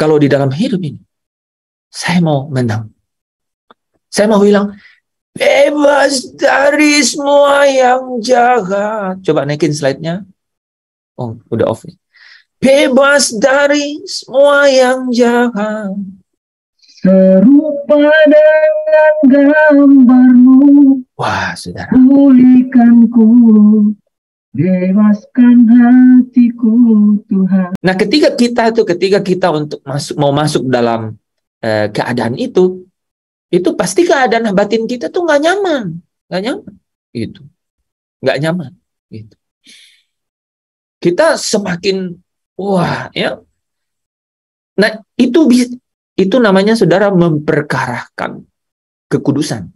kalau di dalam hidup ini, saya mau menang. Saya mau bilang, bebas dari semua yang jahat. Coba naikin slide-nya. Oh, udah off. Bebas dari semua yang jahat. Serupa dengan gambarmu. Wah, saudara. Pulihkanku, bebaskan hatiku, Tuhan. Nah, ketika kita untuk mau masuk dalam keadaan itu pasti keadaan batin kita tuh nggak nyaman, gitu, nggak nyaman, gitu. Kita semakin wah, ya. Nah, itu namanya saudara memperkarakan kekudusan.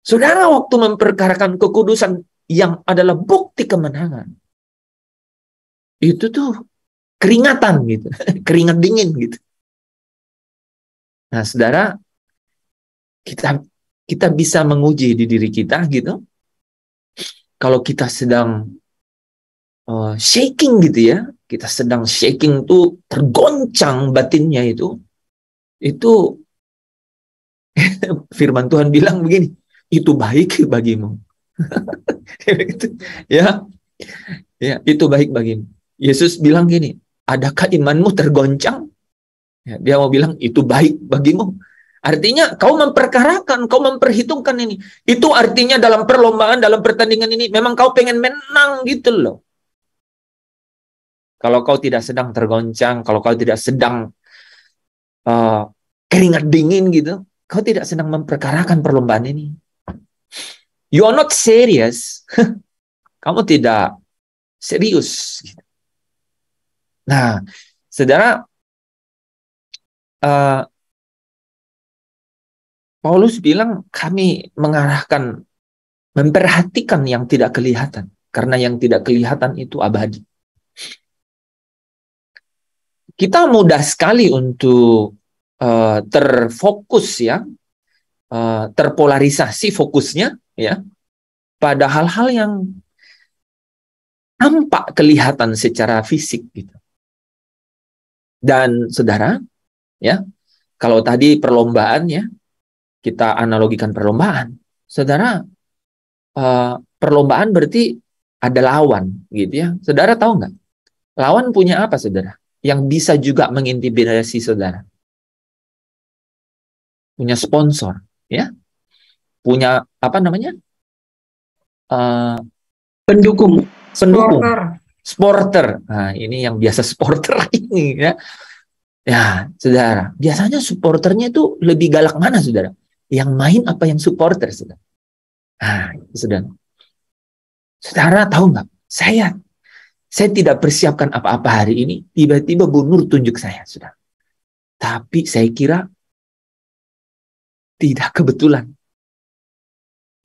Saudara waktu memperkarakan kekudusan yang adalah bukti kemenangan, itu tuh keringatan gitu, keringat dingin gitu. Nah, saudara, kita bisa menguji di diri kita gitu. Kalau kita sedang shaking gitu ya, kita sedang shaking tuh tergoncang batinnya itu firman Tuhan bilang begini, itu baik bagimu. Ya, itu baik bagimu. Yesus bilang gini, adakah imanmu tergoncang? Ya, dia mau bilang itu baik bagimu. Artinya kau memperkarakan, kau memperhitungkan ini. Itu artinya dalam perlombaan, dalam pertandingan ini memang kau pengen menang gitu loh. Kalau kau tidak sedang tergoncang, kalau kau tidak sedang keringat dingin gitu, kau tidak sedang memperkarakan perlombaan ini. You are not serious. Kamu tidak serius. Nah, saudara, Paulus bilang kami memperhatikan yang tidak kelihatan. Karena yang tidak kelihatan itu abadi. Kita mudah sekali untuk terfokus ya, terpolarisasi fokusnya ya pada hal-hal yang nampak kelihatan secara fisik gitu. Dan saudara, ya, kalau tadi perlombaan ya, kita analogikan perlombaan. Saudara, perlombaan berarti ada lawan gitu ya. Saudara tahu nggak? Lawan punya apa, saudara? Yang bisa juga mengintimidasi saudara. Punya sponsor, ya. Punya apa namanya? Pendukung. Supporter. Nah, ini yang biasa supporter ini ya. Ya, saudara. Biasanya supporternya itu lebih galak mana, saudara? Yang main apa yang supporter, saudara? Nah, saudara. Saudara tahu nggak? Saya tidak persiapkan apa-apa hari ini. Tiba-tiba Bu Nur tunjuk saya, saudara. Tapi saya kira tidak kebetulan.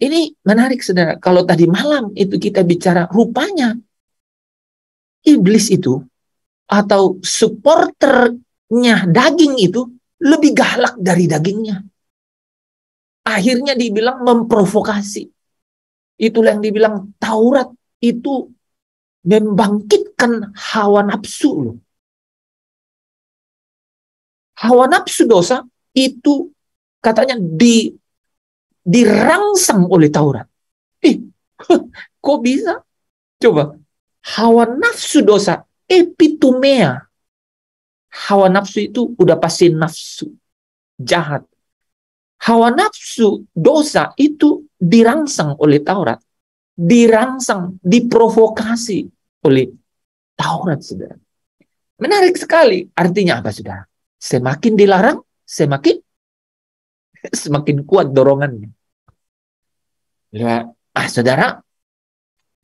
Ini menarik, saudara. Kalau tadi malam itu kita bicara, rupanya iblis itu atau supporternya daging itu lebih galak dari dagingnya. Akhirnya dibilang memprovokasi. Itulah yang dibilang Taurat itu membangkitkan hawa nafsu loh. Hawa nafsu dosa itu katanya dirangsang oleh Taurat. Kok bisa? Coba. Hawa nafsu dosa, epitumea. Hawa nafsu itu udah pasti nafsu. Jahat. Hawa nafsu dosa itu dirangsang oleh Taurat. Dirangsang, diprovokasi oleh Taurat, saudara. Menarik sekali. Artinya apa, saudara? Semakin dilarang, semakin kuat dorongannya. Ya, saudara,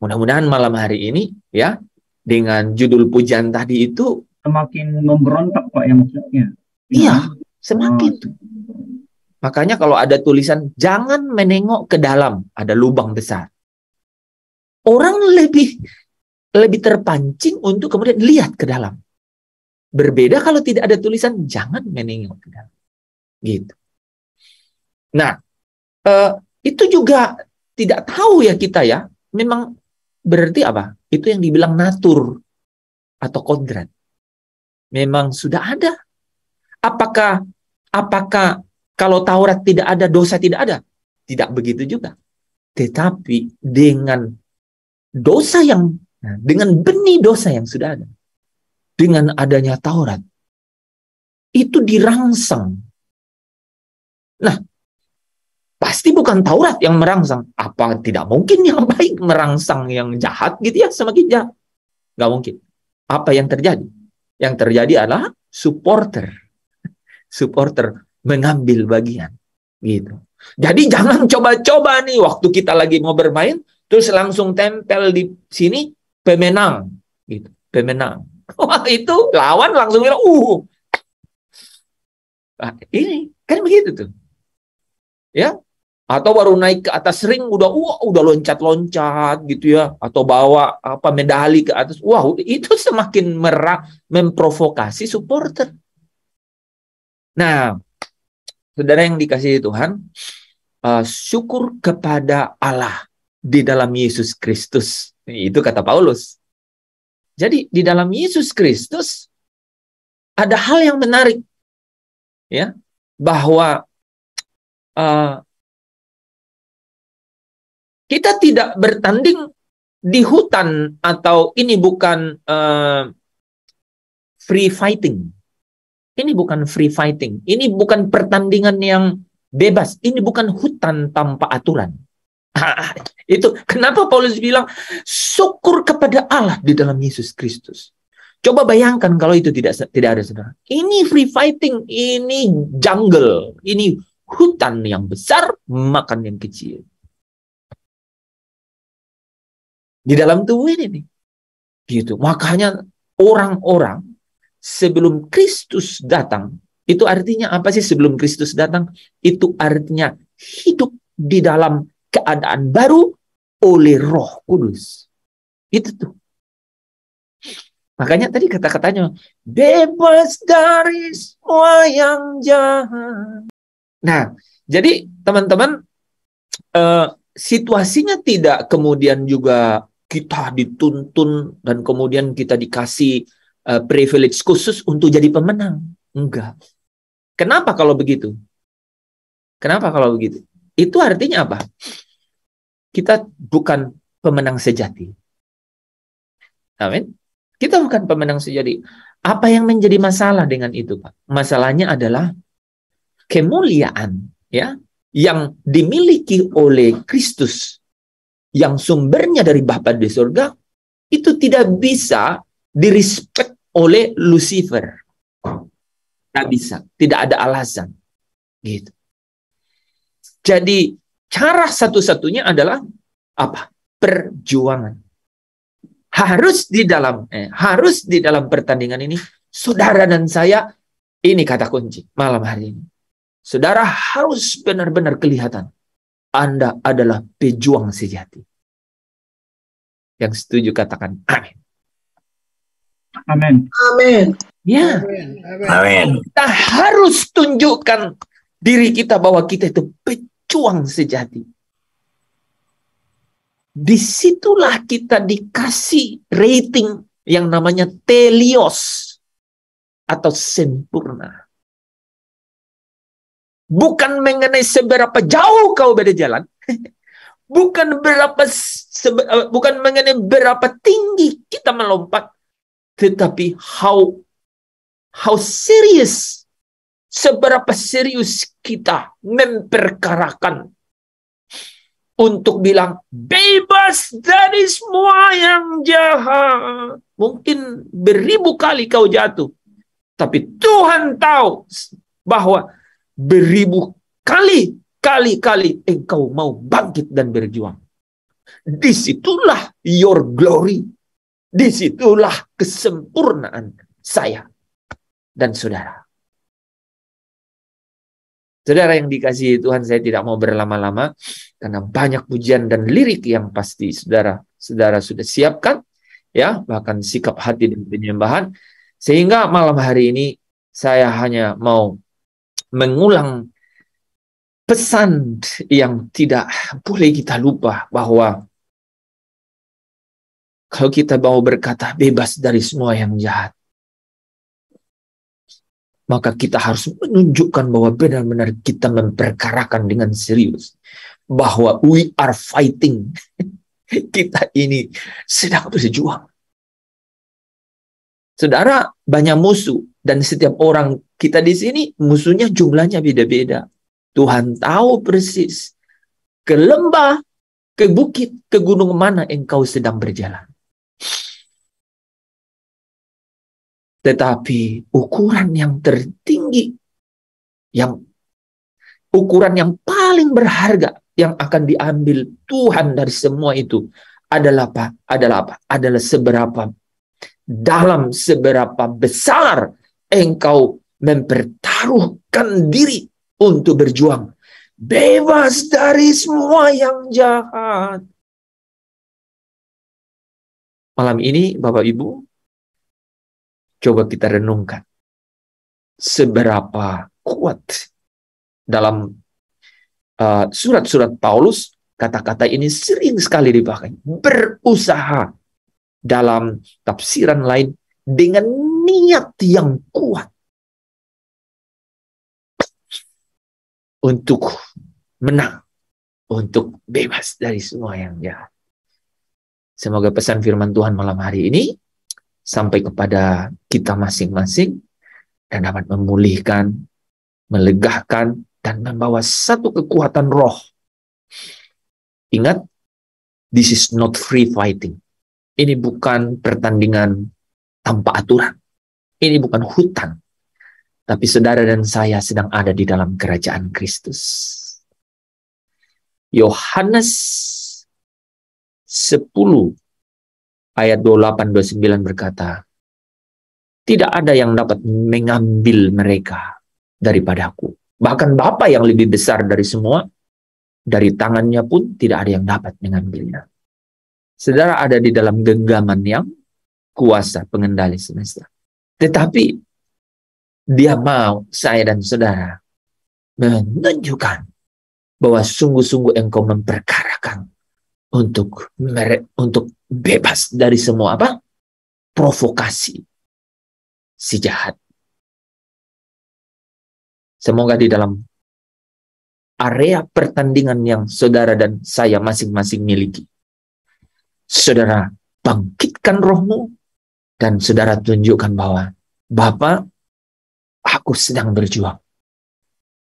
mudah-mudahan malam hari ini ya dengan judul pujian tadi itu semakin memberontak, Pak, ya maksudnya. Iya, semakin. Makanya kalau ada tulisan jangan menengok ke dalam, ada lubang besar. Orang lebih terpancing untuk kemudian lihat ke dalam. Berbeda kalau tidak ada tulisan jangan menengok ke dalam. Gitu. Nah, itu juga tidak tahu ya kita ya. Memang berarti apa? Itu yang dibilang natur atau kodrat. memang sudah ada. Apakah kalau Taurat tidak ada, dosa tidak ada? Tidak begitu juga. Tetapi dengan dengan benih dosa yang sudah ada, dengan adanya Taurat, itu dirangsang. Nah, pasti bukan Taurat yang merangsang. Apa tidak mungkin yang baik merangsang yang jahat gitu ya, semakin jahat? Nggak mungkin. Apa yang terjadi? Yang terjadi adalah supporter mengambil bagian gitu. Jadi jangan coba-coba nih waktu kita lagi mau bermain terus langsung tempel di sini pemenang gitu, pemenang. Wah, itu lawan langsung bilang nah, ini kan begitu tuh. Ya. Atau baru naik ke atas ring udah loncat-loncat gitu ya, atau bawa medali ke atas. Wah, itu semakin memprovokasi supporter. Nah, saudara yang dikasihi Tuhan, syukur kepada Allah di dalam Yesus Kristus. Itu kata Paulus. Jadi di dalam Yesus Kristus ada hal yang menarik, ya, bahwa kita tidak bertanding di hutan, atau ini bukan free fighting. Ini bukan free fighting. Ini bukan pertandingan yang bebas. Ini bukan hutan tanpa aturan. Itu kenapa Paulus bilang syukur kepada Allah di dalam Yesus Kristus. Coba bayangkan kalau itu tidak ada, saudara. Ini free fighting, ini jungle, ini hutan yang besar makan yang kecil. Di dalam tubuh ini nih. Gitu. Makanya orang-orang sebelum Kristus datang, itu artinya apa sih sebelum Kristus datang? Itu artinya hidup di dalam keadaan baru oleh Roh Kudus. Itu tuh. Makanya tadi kata-katanya bebas dari semua yang jahat. Nah, jadi teman-teman, situasinya tidak kemudian juga kita dituntun dan kemudian kita dikasih privilege khusus untuk jadi pemenang. Enggak. Kenapa kalau begitu? Kenapa kalau begitu? Itu artinya apa? Kita bukan pemenang sejati. Amin. Kita bukan pemenang sejati. Apa yang menjadi masalah dengan itu, Pak? Masalahnya adalah kemuliaan, ya, yang dimiliki oleh Kristus, yang sumbernya dari Bapa di surga, itu tidak bisa direspek oleh Lucifer. Tidak bisa, tidak ada alasan. Gitu. Jadi cara satu-satunya adalah apa? Perjuangan. Harus di dalam pertandingan ini, saudara dan saya, ini kata kunci malam hari ini. Saudara harus benar-benar kelihatan Anda adalah pejuang sejati. Yang setuju katakan amin. Amin. Amin. Ya. Amin. Kita harus tunjukkan diri kita bahwa kita itu pejuang sejati. Disitulah kita dikasih rating yang namanya telios atau sempurna. Bukan mengenai seberapa jauh kau berjalan, bukan mengenai berapa tinggi kita melompat, tetapi how serious, seberapa serius kita memperkarakan untuk bilang bebas dari semua yang jahat. Mungkin beribu kali kau jatuh, tapi Tuhan tahu bahwa beribu kali engkau mau bangkit dan berjuang. Disitulah your glory. Disitulah kesempurnaan saya dan saudara. Saudara yang dikasihi Tuhan, saya tidak mau berlama-lama karena banyak pujian dan lirik yang pasti saudara sudah siapkan, ya, bahkan sikap hati dan penyembahan. Sehingga malam hari ini saya hanya mau mengulang pesan yang tidak boleh kita lupa, bahwa kalau kita mau berkata bebas dari semua yang jahat, maka kita harus menunjukkan bahwa benar-benar kita memperkarakan dengan serius. Bahwa we are fighting. Kita ini sedang berjuang. Saudara, banyak musuh. Dan setiap orang kita di sini, musuhnya jumlahnya beda-beda. Tuhan tahu persis. Ke lembah, ke bukit, ke gunung mana engkau sedang berjalan. Tetapi ukuran yang tertinggi, ukuran yang paling berharga yang akan diambil Tuhan dari semua itu adalah apa? Adalah seberapa dalam, seberapa besar engkau mempertaruhkan diri untuk berjuang. Bebas dari semua yang jahat. Malam ini, Bapak Ibu, coba kita renungkan. Seberapa kuat dalam surat-surat Paulus, kata-kata ini sering sekali dipakai. Berusaha dalam tafsiran lain dengan niat yang kuat untuk menang, untuk bebas dari semua yang jahat. Semoga pesan firman Tuhan malam hari ini sampai kepada kita masing-masing dan dapat memulihkan, melegakan, dan membawa satu kekuatan roh. Ingat, this is not free fighting. Ini bukan pertandingan tanpa aturan. Ini bukan hutan. Tapi saudara dan saya sedang ada di dalam kerajaan Kristus. Yohanes 10 ayat 28-29 berkata, tidak ada yang dapat mengambil mereka daripadaku. Bahkan Bapa yang lebih besar dari semua, dari tangannya pun tidak ada yang dapat mengambilnya. Saudara ada di dalam genggaman yang kuasa pengendali semesta. Tetapi dia mau saya dan saudara menunjukkan bahwa sungguh-sungguh engkau memperkarakan untuk bebas dari semua apa? Provokasi si jahat. Semoga di dalam area pertandingan yang saudara dan saya masing-masing miliki, saudara bangkitkan rohmu dan saudara tunjukkan bahwa Bapa, aku sedang berjuang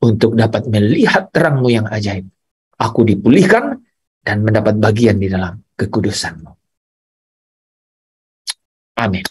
untuk dapat melihat terangmu yang ajaib. Aku dipulihkan dan mendapat bagian di dalam kekudusanmu. Amin.